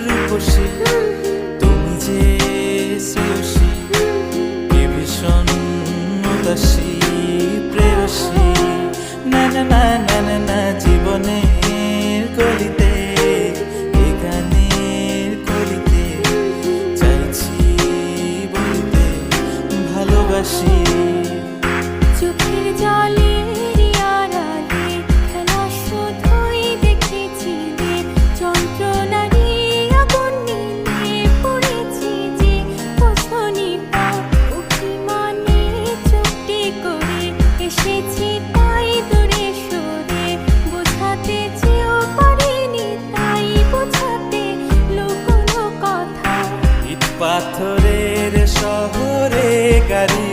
রূপসী তুমি যে শ্রেয়সী কে ভীষণ উদাসী প্রেয়সী না না না না না না জীবনের গলিতে এ গানের কলিতে চাইছি বলতে ভালোবাসি চোখের জলের আড়ালে খেলা শুধুই দেখেছিলে যন্ত্রণারই আগুন নিয়ে পড়েছি যে বোঝনি অভিমানে চুপটি করে এসেছি তাই দূরে সরে বোঝাতে চেয়েও পারিনি তাই বোঝাতে লুকোনো কথা ইট পাথরের শহরে গাড়ি